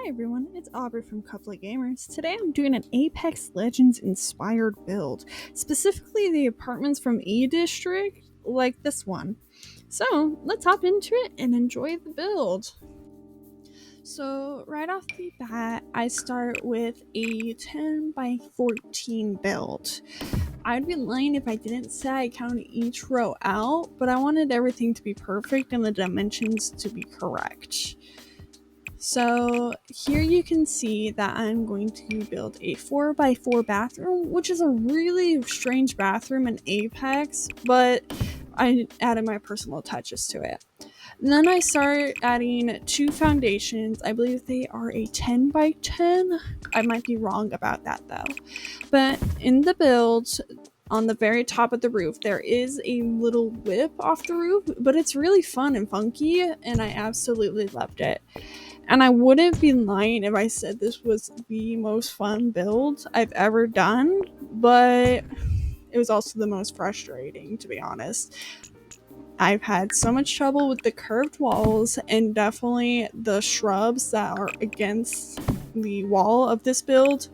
Hi everyone, it's Aubrey from Couple Gamers. Today I'm doing an Apex Legends inspired build, specifically the apartments from E District, like this one. So let's hop into it and enjoy the build. So right off the bat, I start with a 10 by 14 build. I'd be lying if I didn't say I counted each row out, but I wanted everything to be perfect and the dimensions to be correct. So here you can see that I'm going to build a 4x4 bathroom, which is a really strange bathroom in Apex, but I added my personal touches to it. And then I start adding two foundations. I believe they are a 10 by 10. I might be wrong about that though. But in the build, on the very top of the roof, there is a little whip off the roof, but it's really fun and funky, and I absolutely loved it. And I wouldn't be lying if I said this was the most fun build I've ever done, but it was also the most frustrating, to be honest. I've had so much trouble with the curved walls and definitely the shrubs that are against the wall of this build.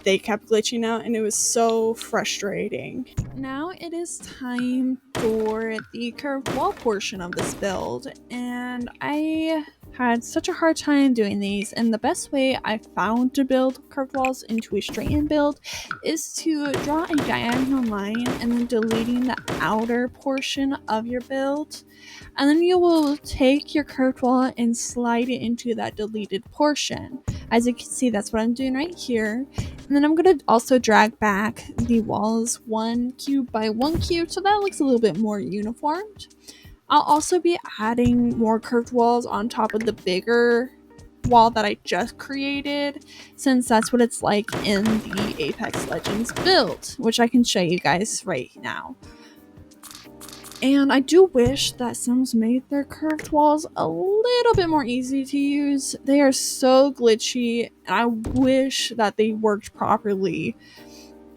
They kept glitching out and it was so frustrating. Now it is time for the curved wall portion of this build, and I had such a hard time doing these, and the best way I found to build curved walls into a straightened build is to draw a diagonal line and then deleting the outer portion of your build, and then you will take your curved wall and slide it into that deleted portion. As you can see, that's what I'm doing right here. And then I'm going to also drag back the walls 1 cube by 1 cube so that looks a little bit more uniformed. I'll also be adding more curved walls on top of the bigger wall that I just created, since that's what it's like in the Apex Legends build, which I can show you guys right now. And I do wish that Sims made their curved walls a little bit more easy to use. They are so glitchy, and I wish that they worked properly.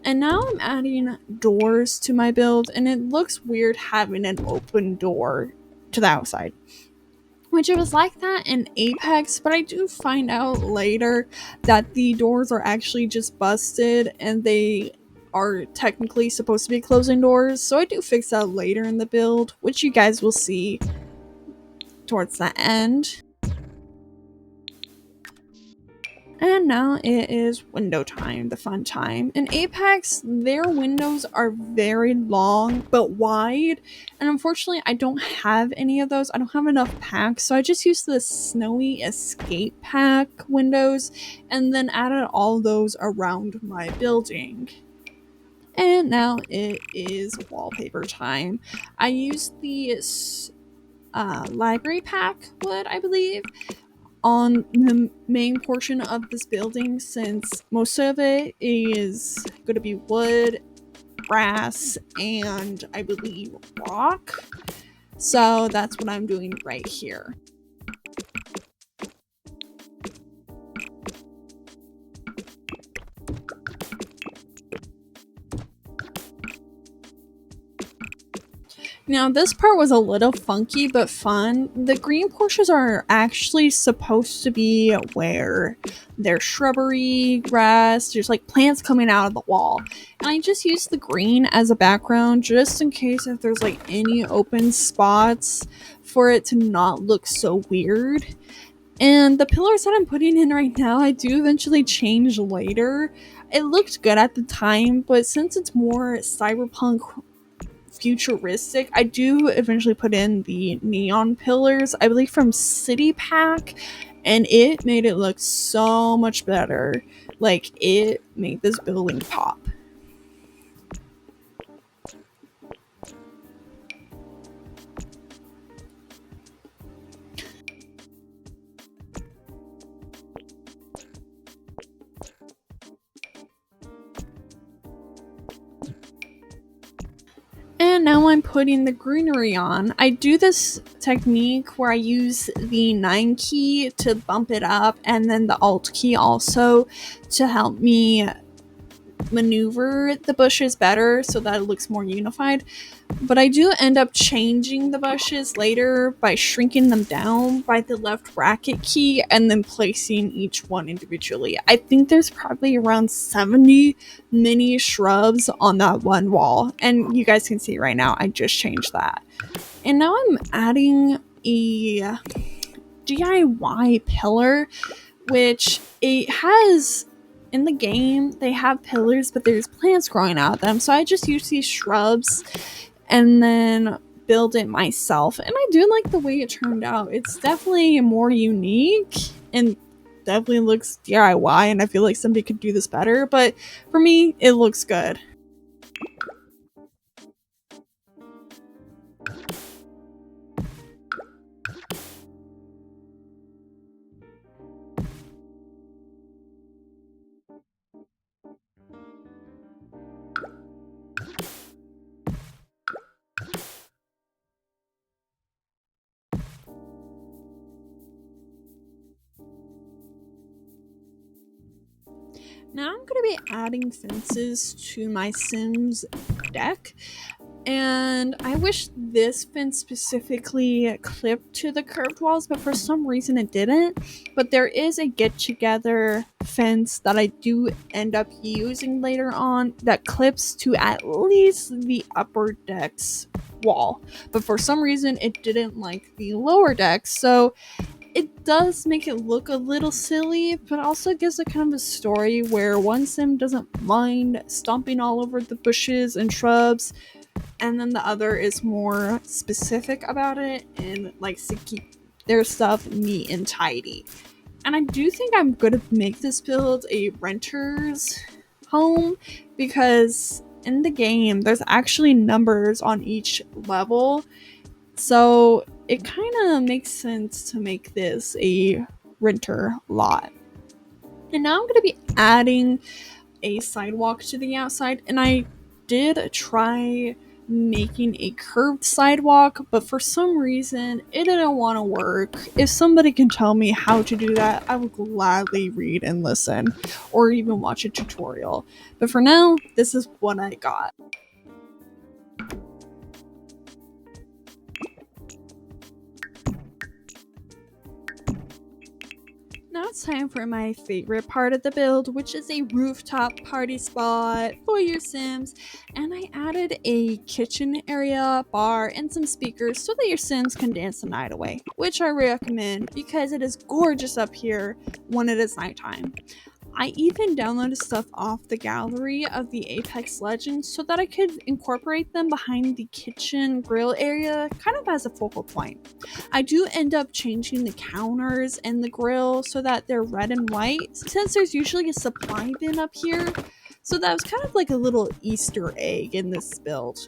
And now I'm adding doors to my build, and it looks weird having an open door to the outside, which it was like that in Apex, but I do find out later that the doors are actually just busted and they are technically supposed to be closing doors, so I do fix that later in the build, which you guys will see towards the end. And now it is window time, the fun time. In Apex, their windows are very long but wide, and unfortunately I don't have any of those. I don't have enough packs, so I just used the Snowy Escape Pack windows and then added all those around my building. And now it is wallpaper time. I used the library pack wood, I believe, on the main portion of this building, since most of it is going to be wood, grass, and I believe rock. So that's what I'm doing right here. Now this part was a little funky but fun. The green portions are actually supposed to be where there's shrubbery, grass, there's like plants coming out of the wall. And I just used the green as a background just in case if there's like any open spots for it to not look so weird. And the pillars that I'm putting in right now, I do eventually change later. It looked good at the time, but since it's more cyberpunk futuristic, I do eventually put in the neon pillars, I believe from City Pack, and it made it look so much better. Like, it made this building pop. And now I'm putting the greenery on. I do this technique where I use the 9 key to bump it up and then the Alt key also to help me maneuver the bushes better so that it looks more unified. But I do end up changing the bushes later by shrinking them down by the left bracket key and then placing each one individually. I think there's probably around 70 mini shrubs on that one wall, and you guys can see right now I just changed that. And now I'm adding a DIY pillar, which it has in the game. They have pillars, but there's plants growing out of them, so I just use these shrubs and then build it myself. And I do like the way it turned out. It's definitely more unique and definitely looks DIY, and I feel like somebody could do this better, but for me it looks good. Now I'm going to be adding fences to my Sims deck, and I wish this fence specifically clipped to the curved walls, but for some reason it didn't. But there is a get together fence that I do end up using later on that clips to at least the upper deck's wall, but for some reason it didn't like the lower deck, so it does make it look a little silly, but also gives a kind of a story where one sim doesn't mind stomping all over the bushes and shrubs, and then the other is more specific about it and likes to keep their stuff neat and tidy. And I do think I'm going to make this build a renter's home, because in the game there's actually numbers on each level, so it kind of makes sense to make this a renter lot. And now I'm going to be adding a sidewalk to the outside, and I did try making a curved sidewalk, but for some reason it didn't want to work. If somebody can tell me how to do that, I would gladly read and listen, or even watch a tutorial. But for now, this is what I got. Now it's time for my favorite part of the build, which is a rooftop party spot for your Sims. And I added a kitchen area, bar, and some speakers so that your Sims can dance the night away, which I recommend because it is gorgeous up here when it is nighttime. I even downloaded stuff off the gallery of the Apex Legends so that I could incorporate them behind the kitchen grill area, kind of as a focal point. I do end up changing the counters and the grill so that they're red and white, since there's usually a supply bin up here. So that was kind of like a little Easter egg in this build.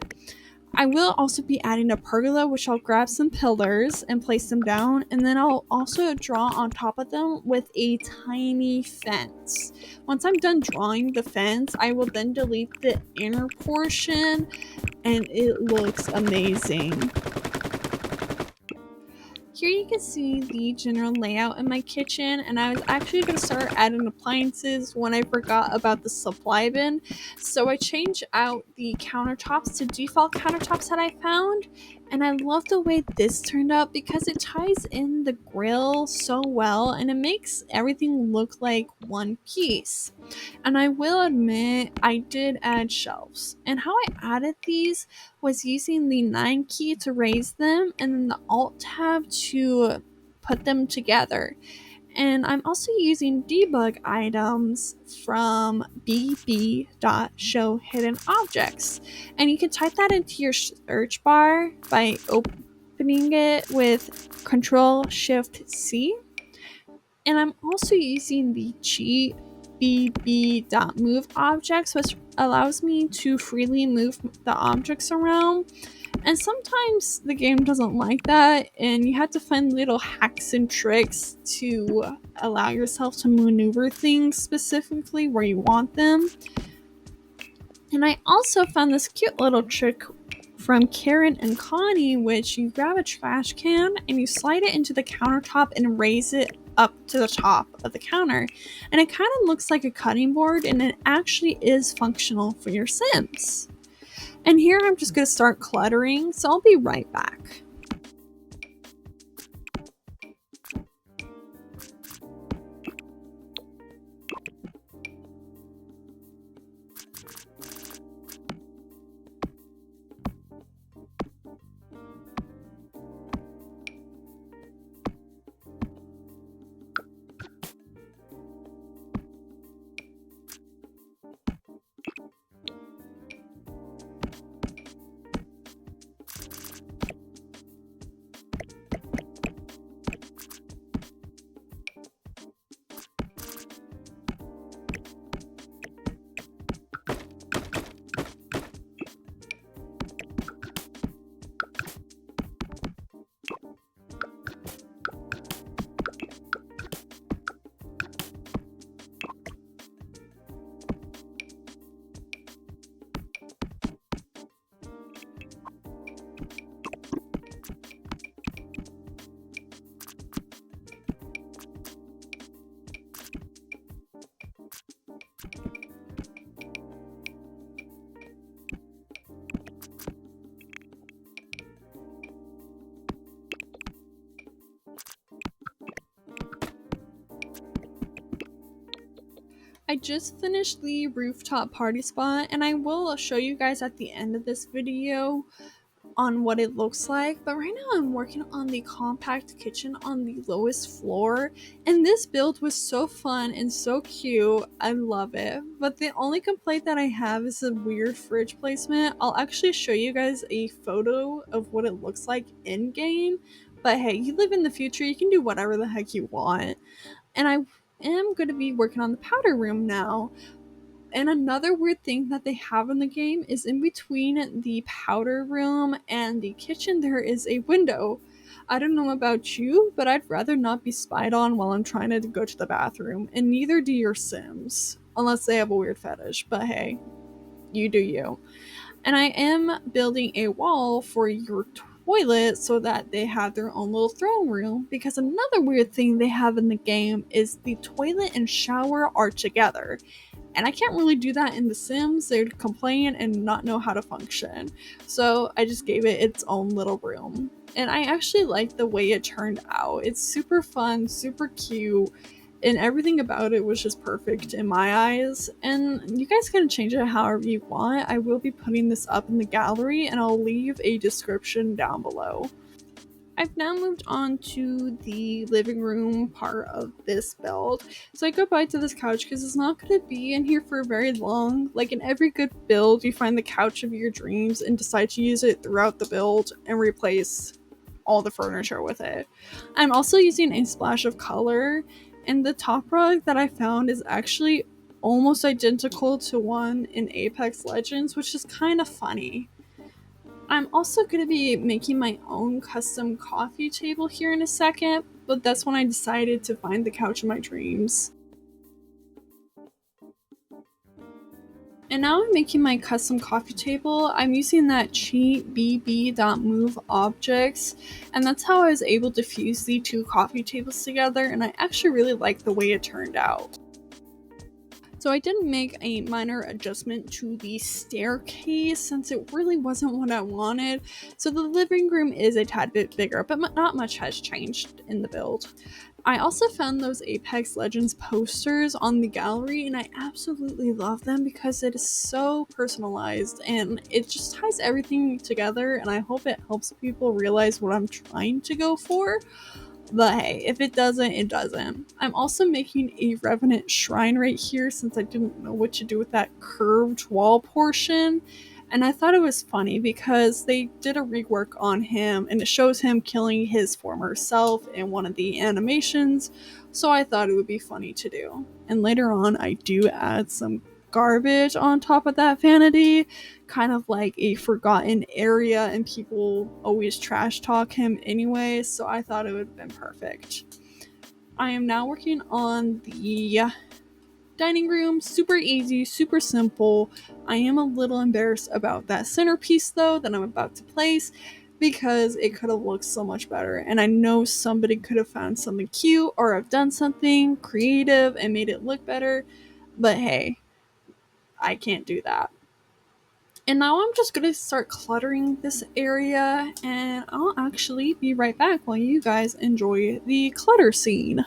I will also be adding a pergola, which I'll grab some pillars and place them down, and then I'll also draw on top of them with a tiny fence. Once I'm done drawing the fence, I will then delete the inner portion, and it looks amazing. Here you can see the general layout in my kitchen, and I was actually going to start adding appliances when I forgot about the supply bin. So I changed out the countertops to default countertops that I found, and I love the way this turned out because it ties in the grill so well and it makes everything look like one piece. And I will admit, I did add shelves, and how I added these was using the 9 key to raise them and then the Alt tab to put them together. And I'm also using debug items from bb.show hidden objects. And you can type that into your search bar by opening it with Control-Shift-C. And I'm also using the cheat bb.move objects, which allows me to freely move the objects around. And sometimes the game doesn't like that, and you have to find little hacks and tricks to allow yourself to maneuver things specifically where you want them. And I also found this cute little trick from Karen and Connie, which you grab a trash can and you slide it into the countertop and raise it up to the top of the counter, and it kind of looks like a cutting board, and it actually is functional for your Sims. And here I'm just going to start cluttering, so I'll be right back. I just finished the rooftop party spot, and I will show you guys at the end of this video on what it looks like, but right now I'm working on the compact kitchen on the lowest floor, and this build was so fun and so cute. I love it, but the only complaint that I have is a weird fridge placement. I'll actually show you guys a photo of what it looks like in game, but hey, you live in the future, you can do whatever the heck you want. And I am going to be working on the powder room now. And another weird thing that they have in the game is in between the powder room and the kitchen, there is a window. I don't know about you, but I'd rather not be spied on while I'm trying to go to the bathroom, and neither do your Sims, unless they have a weird fetish, but hey, you do you. And I am building a wall for your toilet so that they have their own little throne room, because another weird thing they have in the game is the toilet and shower are together. And I can't really do that in The Sims. They'd complain and not know how to function. So I just gave it its own little room. And I actually like the way it turned out. It's super fun, super cute, and everything about it was just perfect in my eyes. And you guys can change it however you want. I will be putting this up in the gallery, and I'll leave a description down below. I've now moved on to the living room part of this build. So I go back to this couch because it's not going to be in here for very long. Like in every good build, you find the couch of your dreams and decide to use it throughout the build and replace all the furniture with it. I'm also using a splash of color, and the top rug that I found is actually almost identical to one in Apex Legends, which is kind of funny. I'm also going to be making my own custom coffee table here in a second, but that's when I decided to find the couch of my dreams. And now I'm making my custom coffee table. I'm using that cheat bb.move objects, and that's how I was able to fuse the two coffee tables together, and I actually really like the way it turned out. So I did make a minor adjustment to the staircase since it really wasn't what I wanted. So the living room is a tad bit bigger, but not much has changed in the build. I also found those Apex Legends posters on the gallery, and I absolutely love them because it is so personalized and it just ties everything together, and I hope it helps people realize what I'm trying to go for. But hey, if it doesn't, it doesn't. I'm also making a Revenant shrine right here since I didn't know what to do with that curved wall portion. And I thought it was funny because they did a rework on him and it shows him killing his former self in one of the animations. So I thought it would be funny to do. And later on, I do add some garbage on top of that vanity, kind of like a forgotten area, and people always trash talk him anyway, so I thought it would have been perfect. I am now working on the dining room. Super easy, super simple. I am a little embarrassed about that centerpiece though that I'm about to place. because it could have looked so much better. And I know somebody could have found something cute or have done something creative and made it look better. But hey, I can't do that. And now I'm just gonna start cluttering this area, and I'll actually be right back while you guys enjoy the clutter scene.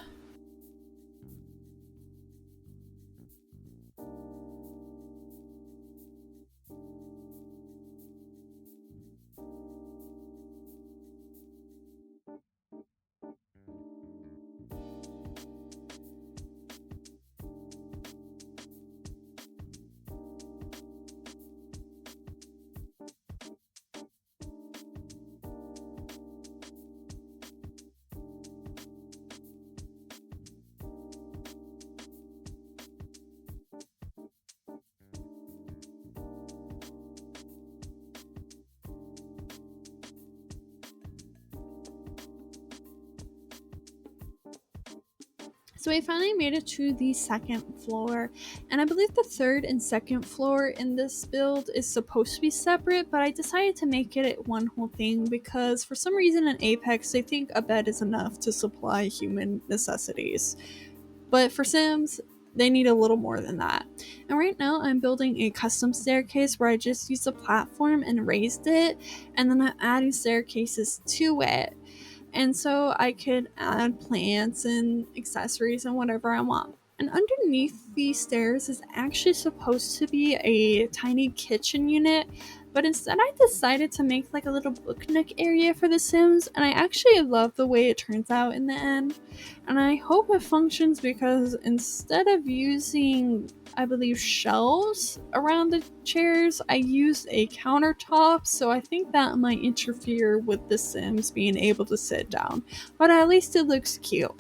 So we finally made it to the second floor, and I believe the third and second floor in this build is supposed to be separate, but I decided to make it one whole thing because for some reason in Apex they think a bed is enough to supply human necessities. But for Sims, they need a little more than that. And right now I'm building a custom staircase where I just used a platform and raised it, and then I'm adding staircases to it. And so I could add plants and accessories and whatever I want. And underneath these stairs is actually supposed to be a tiny kitchen unit, but instead I decided to make like a little book nook area for the Sims, and I actually love the way it turns out in the end. And I hope it functions because instead of using, I believe, shelves around the chairs, I used a countertop, so I think that might interfere with the Sims being able to sit down. But at least it looks cute.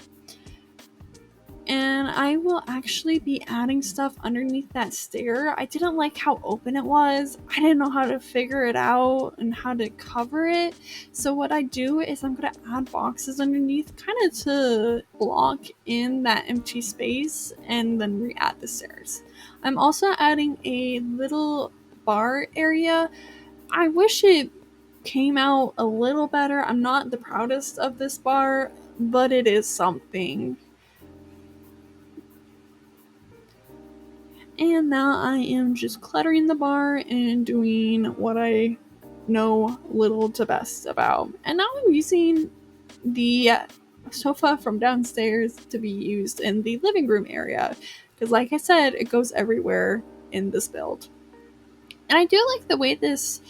And I will actually be adding stuff underneath that stair. I didn't like how open it was. I didn't know how to figure it out and how to cover it. So what I do is I'm going to add boxes underneath kind of to block in that empty space and then re-add the stairs. I'm also adding a little bar area. I wish it came out a little better. I'm not the proudest of this bar, but it is something. And now I am just cluttering the bar and doing what I know little to best about. And now I'm using the sofa from downstairs to be used in the living room area. Because, like I said, it goes everywhere in this build. And I do like the way this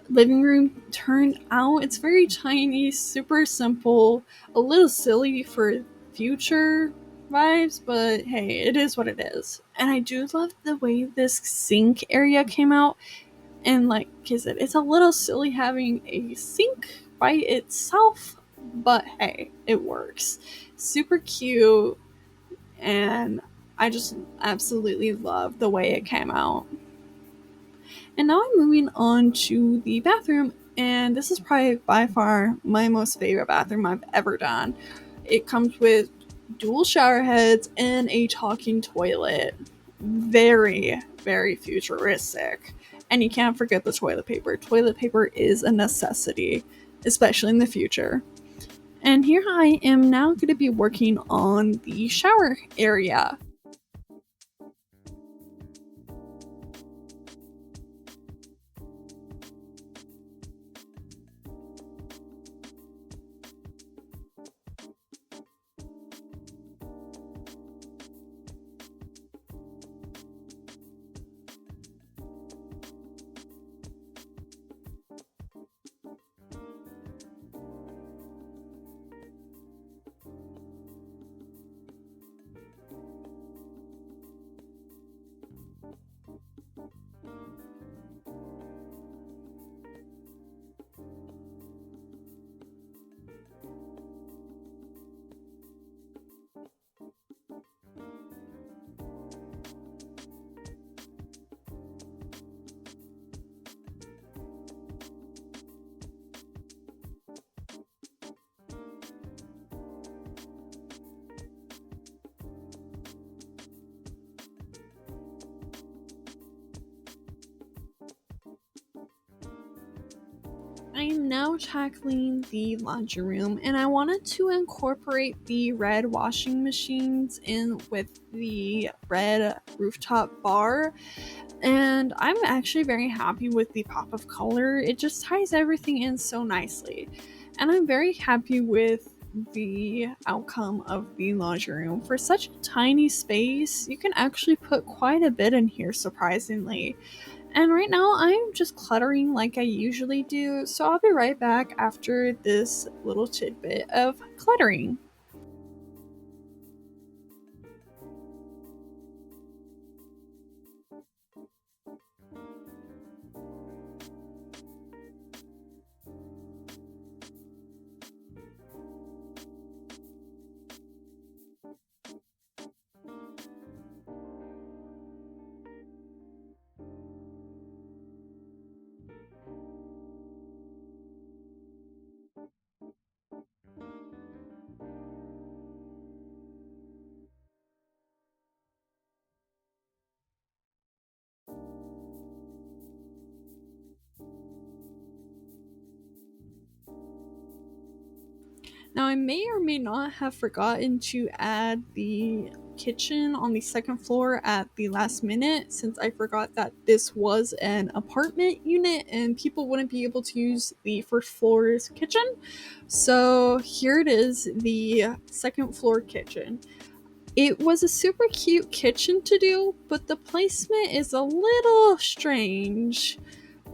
living room turned out. It's very tiny, super simple, a little silly for future vibes, but hey, it is what it is. And I do love the way this sink area came out. And like I said, it's a little silly having a sink by itself, but hey, it works. Super cute, and I just absolutely love the way it came out. And now I'm moving on to the bathroom, and this is probably by far my most favorite bathroom I've ever done. It comes with dual shower heads and a talking toilet. Very, very futuristic. And you can't forget the toilet paper. Toilet paper is a necessity, especially in the future. And here I am now going to be working on the shower area. I am now tackling the laundry room, and I wanted to incorporate the red washing machines in with the red rooftop bar, and I'm actually very happy with the pop of color. It just ties everything in so nicely, and I'm very happy with the outcome of the laundry room. For such a tiny space, you can actually put quite a bit in here, surprisingly. And right now, I'm just cluttering like I usually do, so I'll be right back after this little tidbit of cluttering. Now, I may or may not have forgotten to add the kitchen on the second floor at the last minute, since I forgot that this was an apartment unit and people wouldn't be able to use the first floor's kitchen. So here it is, the second floor kitchen. It was a super cute kitchen to do, but the placement is a little strange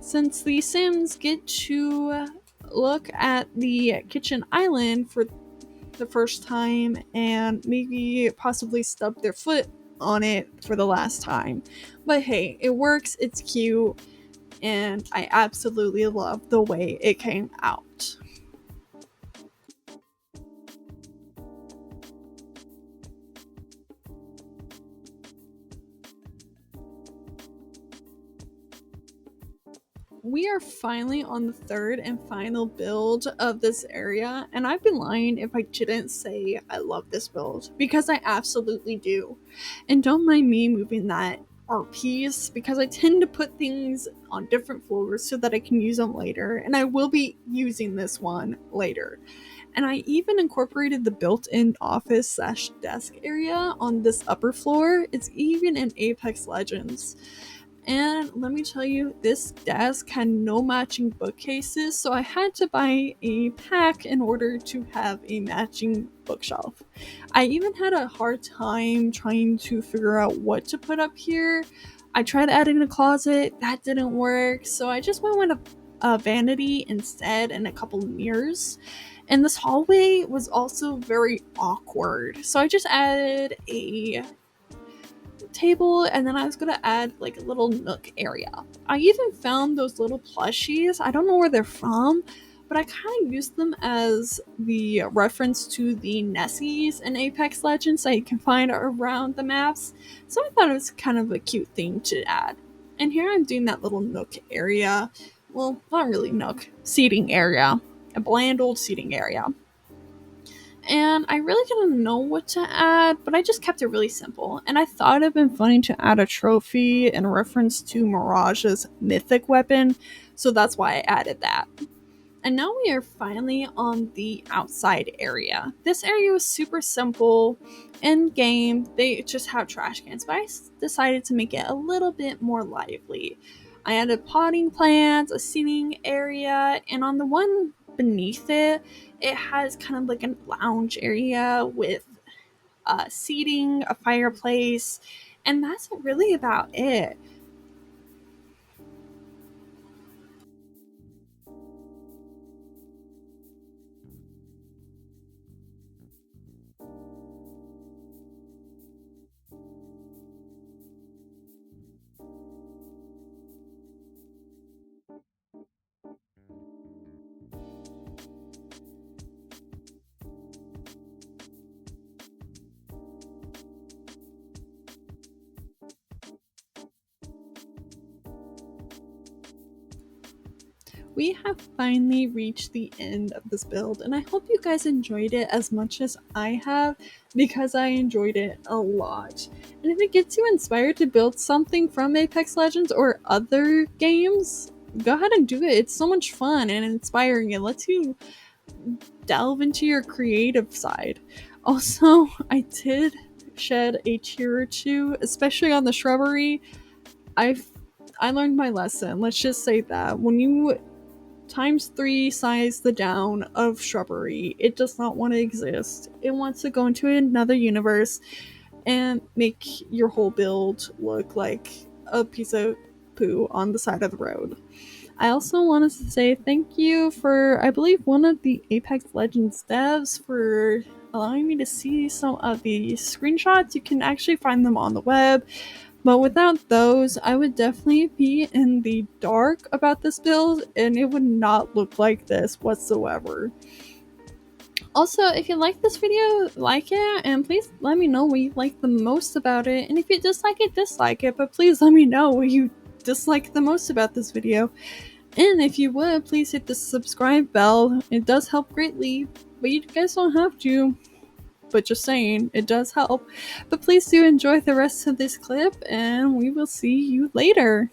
since the Sims get to look at the kitchen island for the first time and maybe possibly stub their foot on it for the last time. But hey, it works, it's cute, and I absolutely love the way it came out. We are finally on the third and final build of this area, and I'd be lying if I didn't say I love this build, because I absolutely do. And don't mind me moving that art piece, because I tend to put things on different floors so that I can use them later, and I will be using this one later. And I even incorporated the built-in office slash desk area on this upper floor. It's even in Apex Legends. And let me tell you, this desk had no matching bookcases, so I had to buy a pack in order to have a matching bookshelf. I even had a hard time trying to figure out what to put up here. I tried adding a closet, that didn't work, so I just went with a vanity instead and a couple of mirrors. And this hallway was also very awkward, so I just added a table, and then I was gonna add like a little nook area. I even found those little plushies. I don't know where they're from, but I kind of used them as the reference to the Nessies in Apex Legends that you can find around the maps. So I thought it was kind of a cute thing to add. And here I'm doing that little nook area. Well, not really nook, seating area. A bland old seating area. And I really didn't know what to add, but I just kept it really simple. And I thought it'd been funny to add a trophy in reference to Mirage's mythic weapon, so that's why I added that. And now we are finally on the outside area. This area was super simple. In game, they just have trash cans, but I decided to make it a little bit more lively. I added potting plants, a seating area, and on the one beneath it, it has kind of like a lounge area with seating, a fireplace, and that's really about it. We have finally reached the end of this build, and I hope you guys enjoyed it as much as I have, because I enjoyed it a lot. And if it gets you inspired to build something from Apex Legends or other games, go ahead and do it. It's so much fun and inspiring. It lets you delve into your creative side. Also, I did shed a tear or two, especially on the shrubbery. I learned my lesson. Let's just say that when you times 3 size the down of shrubbery, it does not want to exist. It wants to go into another universe and make your whole build look like a piece of poo on the side of the road. I also wanted to say thank you for, I believe, one of the Apex Legends devs for allowing me to see some of the screenshots. You can actually find them on the web, but without those, I would definitely be in the dark about this build and it would not look like this whatsoever. Also, if you like this video, like it, and please let me know what you like the most about it. And if you dislike it, dislike it, but please let me know what you dislike the most about this video. And if you would, please hit the subscribe bell. It does help greatly, but you guys don't have to. But just saying, it does help. But please do enjoy the rest of this clip, and we will see you later.